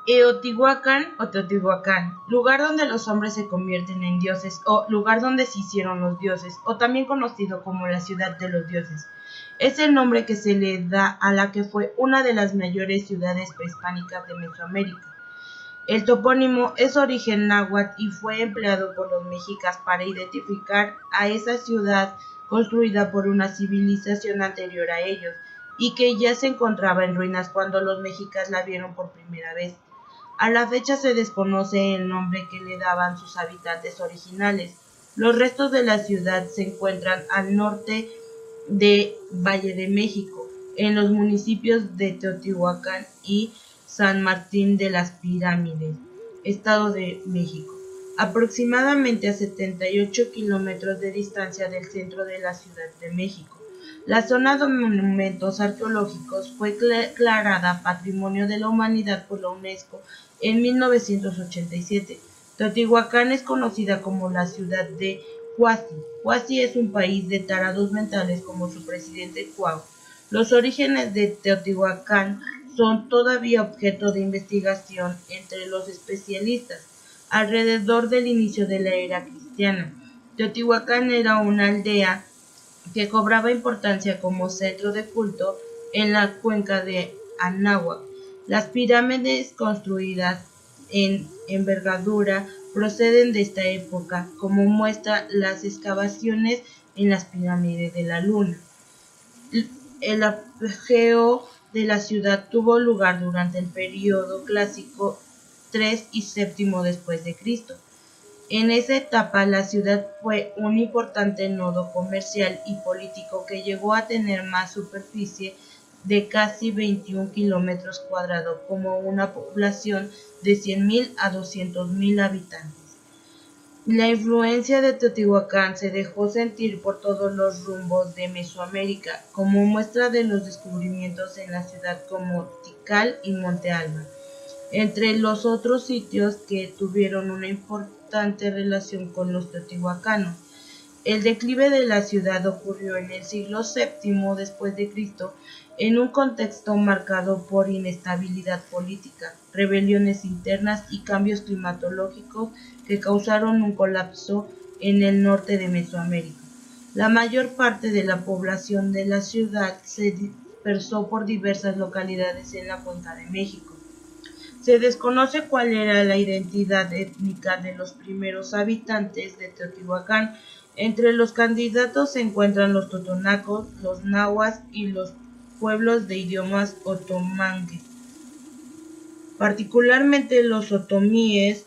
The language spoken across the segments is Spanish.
Eotihuacán o Teotihuacán, lugar donde los hombres se convierten en dioses o lugar donde se hicieron los dioses, o también conocido como la ciudad de los dioses. Es el nombre que se le da a la que fue una de las mayores ciudades prehispánicas de Mesoamérica. El topónimo es origen náhuatl y fue empleado por los mexicas para identificar a esa ciudad construida por una civilización anterior a ellos y que ya se encontraba en ruinas cuando los mexicas la vieron por primera vez. A la fecha se desconoce el nombre que le daban sus habitantes originales. Los restos de la ciudad se encuentran al norte de Valle de México, en los municipios de Teotihuacán y San Martín de las Pirámides, Estado de México, aproximadamente a 78 kilómetros de distancia del centro de la Ciudad de México. La zona de monumentos arqueológicos fue declarada Patrimonio de la Humanidad por la UNESCO en 1987. Teotihuacán es conocida como la ciudad de Huasi. Huasi es un país de tarados mentales como su presidente Cuau. Los orígenes de Teotihuacán son todavía objeto de investigación entre los especialistas. Alrededor del inicio de la era cristiana, Teotihuacán era una aldea que cobraba importancia como centro de culto en la cuenca de Anáhuac. Las pirámides construidas en envergadura proceden de esta época, como muestra las excavaciones en las pirámides de la Luna. El apogeo de la ciudad tuvo lugar durante el período clásico 3 y 7 después de Cristo. En esa etapa la ciudad fue un importante nodo comercial y político que llegó a tener más superficie de casi 21 kilómetros cuadrados, como una población de 100.000 a 200.000 habitantes. La influencia de Teotihuacán se dejó sentir por todos los rumbos de Mesoamérica, como muestra de los descubrimientos en la ciudad como Tikal y Monte Alba. Entre los otros sitios que tuvieron una importante relación con los teotihuacanos, el declive de la ciudad ocurrió en el siglo VII después de Cristo, en un contexto marcado por inestabilidad política, rebeliones internas y cambios climatológicos que causaron un colapso en el norte de Mesoamérica. La mayor parte de la población de la ciudad se dispersó por diversas localidades en la cuenca de México. Se desconoce cuál era la identidad étnica de los primeros habitantes de Teotihuacán. Entre los candidatos se encuentran los totonacos, los nahuas y los pueblos de idiomas otomangue. Particularmente los otomíes.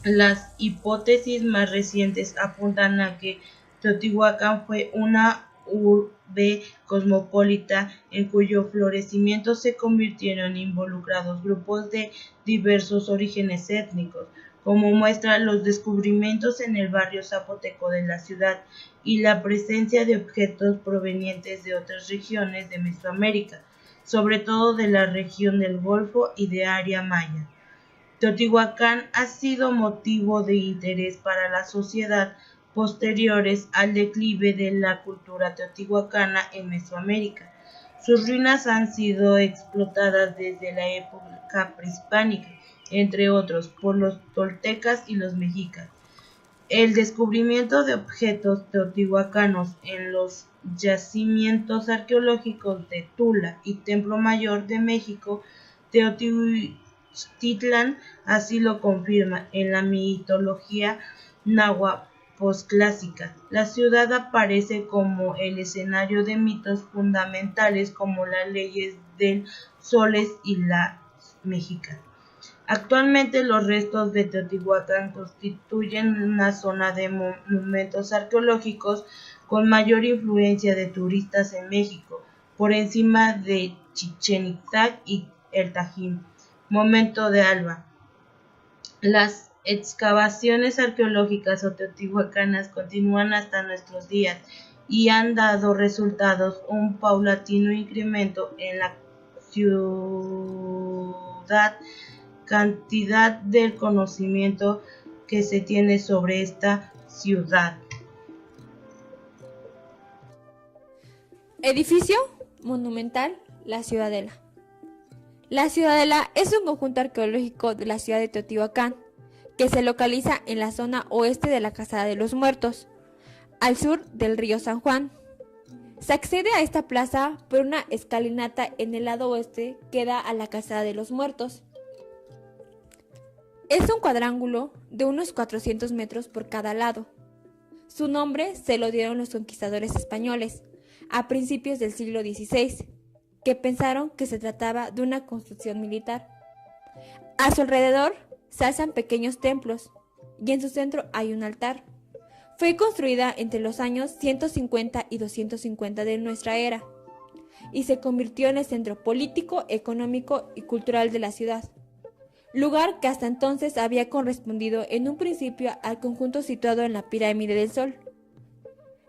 Las hipótesis más recientes apuntan a que Teotihuacán fue una urbe cosmopolita en cuyo florecimiento se convirtieron involucrados grupos de diversos orígenes étnicos, como muestra los descubrimientos en el barrio zapoteco de la ciudad y la presencia de objetos provenientes de otras regiones de Mesoamérica, sobre todo de la región del Golfo y de área maya. Teotihuacán ha sido motivo de interés para la sociedad posteriores al declive de la cultura teotihuacana en Mesoamérica. Sus ruinas han sido explotadas desde la época prehispánica, entre otros, por los toltecas y los mexicas. El descubrimiento de objetos teotihuacanos en los yacimientos arqueológicos de Tula y Templo Mayor de México, Teotihuacán así lo confirma. En la mitología náhuatl posclásica, la ciudad aparece como el escenario de mitos fundamentales como las leyes del soles y la mexica. Actualmente los restos de Teotihuacán constituyen una zona de monumentos arqueológicos con mayor influencia de turistas en México, por encima de Chichén Itzá y el Tajín. Momento de Alba. Las excavaciones arqueológicas teotihuacanas continúan hasta nuestros días y han dado resultados un paulatino incremento en la ciudad cantidad del conocimiento que se tiene sobre esta ciudad. Edificio monumental, la Ciudadela. La Ciudadela es un conjunto arqueológico de la ciudad de Teotihuacán, que se localiza en la zona oeste de la Casada de los Muertos, al sur del río San Juan. Se accede a esta plaza por una escalinata en el lado oeste que da a la Casada de los Muertos. Es un cuadrángulo de unos 400 metros por cada lado. Su nombre se lo dieron los conquistadores españoles a principios del siglo XVI, que pensaron que se trataba de una construcción militar. A su alrededor se alzan pequeños templos y en su centro hay un altar. Fue construida entre los años 150 y 250 de nuestra era y se convirtió en el centro político, económico y cultural de la ciudad, lugar que hasta entonces había correspondido en un principio al conjunto situado en la Pirámide del Sol.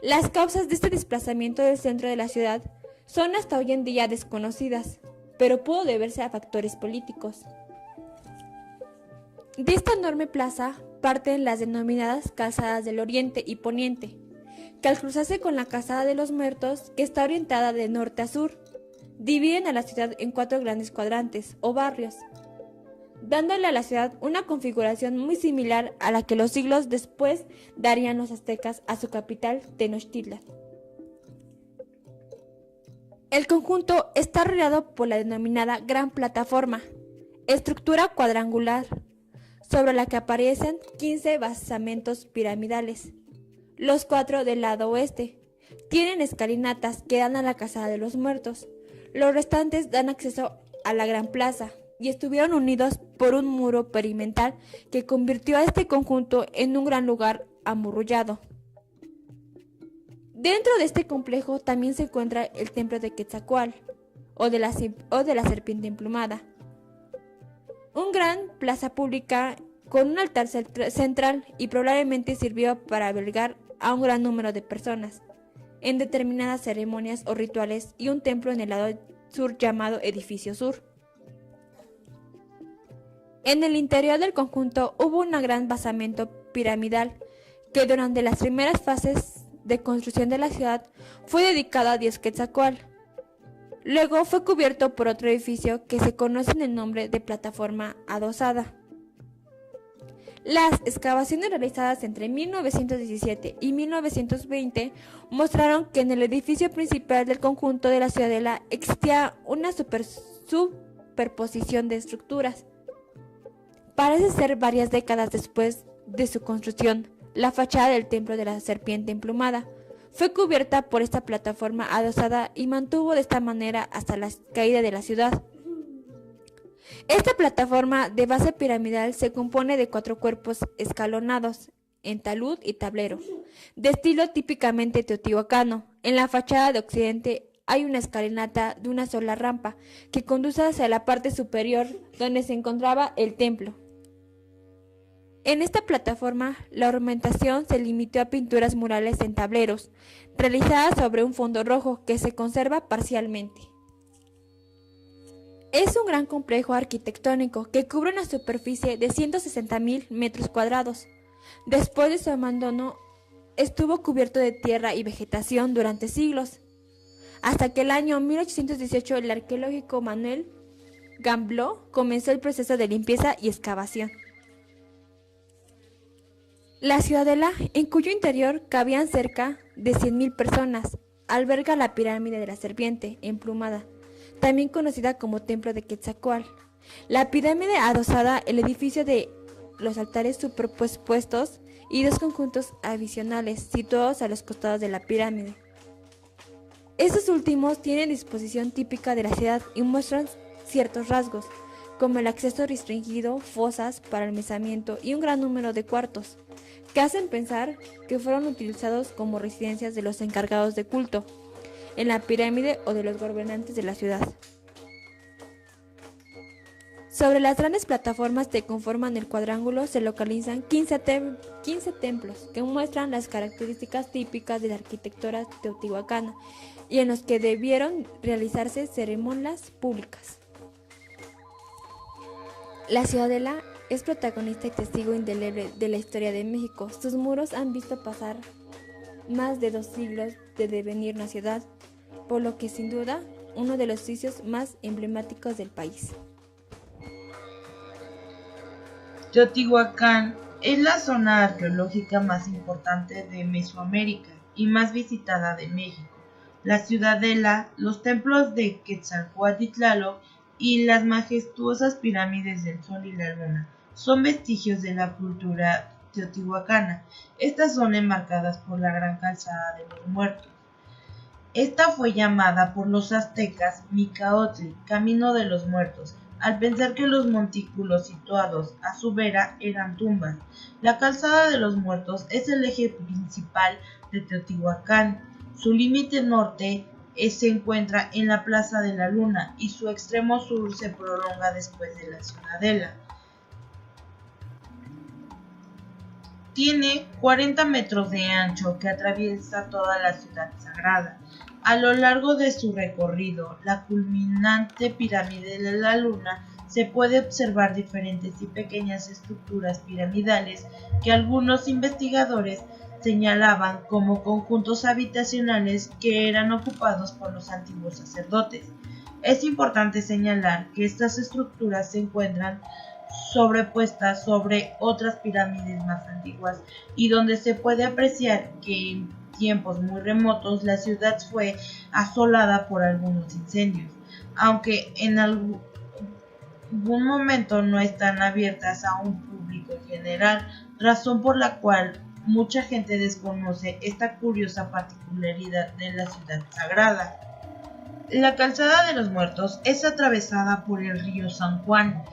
Las causas de este desplazamiento del centro de la ciudad son hasta hoy en día desconocidas, pero pudo deberse a factores políticos. De esta enorme plaza parten las denominadas Calzadas del Oriente y Poniente, que al cruzarse con la Casada de los Muertos, que está orientada de norte a sur, dividen a la ciudad en 4 grandes cuadrantes o barrios, dándole a la ciudad una configuración muy similar a la que los siglos después darían los aztecas a su capital, Tenochtitlan. El conjunto está rodeado por la denominada Gran Plataforma, estructura cuadrangular, sobre la que aparecen 15 basamentos piramidales. Los 4 del lado oeste tienen escalinatas que dan a la Casada de los Muertos. Los restantes dan acceso a la Gran Plaza y estuvieron unidos por un muro perimetral que convirtió a este conjunto en un gran lugar amurallado. Dentro de este complejo también se encuentra el templo de Quetzalcóatl o de la serpiente emplumada, un gran plaza pública con un altar central y probablemente sirvió para albergar a un gran número de personas en determinadas ceremonias o rituales, y un templo en el lado sur llamado Edificio Sur. En el interior del conjunto hubo un gran basamento piramidal que durante las primeras fases de construcción de la ciudad fue dedicado a Dios Quetzalcóatl. Luego fue cubierto por otro edificio que se conoce en el nombre de plataforma adosada. Las excavaciones realizadas entre 1917 y 1920 mostraron que en el edificio principal del conjunto de la Ciudadela existía una superposición de estructuras. Parece ser varias décadas después de su construcción, la fachada del templo de la serpiente emplumada fue cubierta por esta plataforma adosada y mantuvo de esta manera hasta la caída de la ciudad. Esta plataforma de base piramidal se compone de 4 cuerpos escalonados en talud y tablero, de estilo típicamente teotihuacano. En la fachada de occidente hay una escalinata de una sola rampa que conduce hacia la parte superior donde se encontraba el templo. En esta plataforma, la ornamentación se limitó a pinturas murales en tableros, realizadas sobre un fondo rojo que se conserva parcialmente. Es un gran complejo arquitectónico que cubre una superficie de 160.000 metros cuadrados. Después de su abandono, estuvo cubierto de tierra y vegetación durante siglos, hasta que el año 1818 el arqueólogo Manuel Gambló comenzó el proceso de limpieza y excavación. La Ciudadela, en cuyo interior cabían cerca de 100.000 personas, alberga la pirámide de la serpiente emplumada, también conocida como Templo de Quetzalcóatl. La pirámide adosada, el edificio de los altares superpuestos y 2 conjuntos adicionales situados a los costados de la pirámide. Estos últimos tienen disposición típica de la ciudad y muestran ciertos rasgos, como el acceso restringido, fosas para almacenamiento y un gran número de cuartos, que hacen pensar que fueron utilizados como residencias de los encargados de culto en la pirámide o de los gobernantes de la ciudad. Sobre las grandes plataformas que conforman el cuadrángulo se localizan 15 templos que muestran las características típicas de la arquitectura teotihuacana y en los que debieron realizarse ceremonias públicas. La Ciudadela es protagonista y testigo indeleble de la historia de México. Sus muros han visto pasar más de 2 siglos de devenir una ciudad, por lo que sin duda uno de los sitios más emblemáticos del país. Teotihuacán es la zona arqueológica más importante de Mesoamérica y más visitada de México. La ciudadela, los templos de Quetzalcóatl y Tlaloc y las majestuosas pirámides del Sol y la Luna son vestigios de la cultura teotihuacana. Estas son enmarcadas por la Gran Calzada de los Muertos. Esta fue llamada por los aztecas Micaotli, Camino de los Muertos, al pensar que los montículos situados a su vera eran tumbas. La Calzada de los Muertos es el eje principal de Teotihuacán. Su límite norte se encuentra en la Plaza de la Luna y su extremo sur se prolonga después de la ciudadela. Tiene 40 metros de ancho que atraviesa toda la ciudad sagrada. A lo largo de su recorrido, la culminante pirámide de la Luna, se puede observar diferentes y pequeñas estructuras piramidales que algunos investigadores señalaban como conjuntos habitacionales que eran ocupados por los antiguos sacerdotes. Es importante señalar que estas estructuras se encuentran sobrepuestas sobre otras pirámides más antiguas y donde se puede apreciar que en tiempos muy remotos la ciudad fue asolada por algunos incendios, aunque en algún momento no están abiertas a un público en general, razón por la cual mucha gente desconoce esta curiosa particularidad de la ciudad sagrada. La Calzada de los Muertos es atravesada por el río San Juan,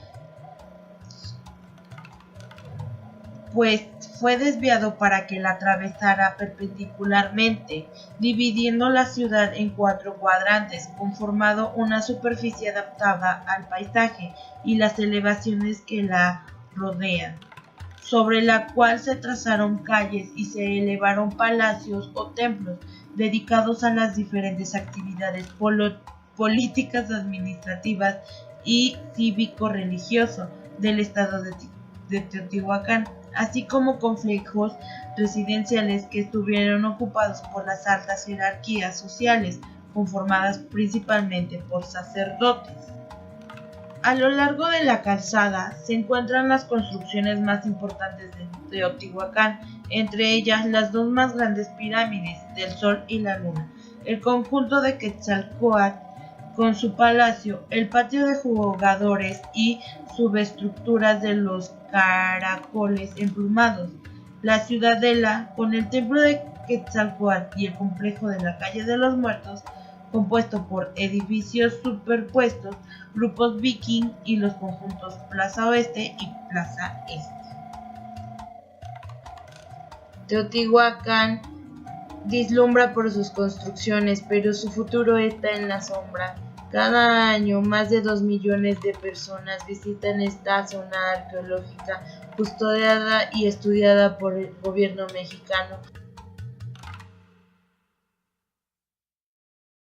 pues fue desviado para que la atravesara perpendicularmente, dividiendo la ciudad en 4 cuadrantes, conformando una superficie adaptada al paisaje y las elevaciones que la rodean, sobre la cual se trazaron calles y se elevaron palacios o templos dedicados a las diferentes actividades políticas, administrativas y cívico-religioso del estado de Teotihuacán, así como complejos residenciales que estuvieron ocupados por las altas jerarquías sociales, conformadas principalmente por sacerdotes. A lo largo de la calzada se encuentran las construcciones más importantes de Teotihuacán, entre ellas las 2 más grandes pirámides del Sol y la Luna, el conjunto de Quetzalcóatl con su palacio, el patio de jugadores y subestructuras de los caracoles emplumados, la ciudadela con el templo de Quetzalcóatl y el complejo de la calle de los Muertos, compuesto por edificios superpuestos, grupos viking y los conjuntos Plaza Oeste y Plaza Este. Teotihuacán vislumbra por sus construcciones, pero su futuro está en la sombra. Cada año, más de 2 millones de personas visitan esta zona arqueológica custodiada y estudiada por el gobierno mexicano.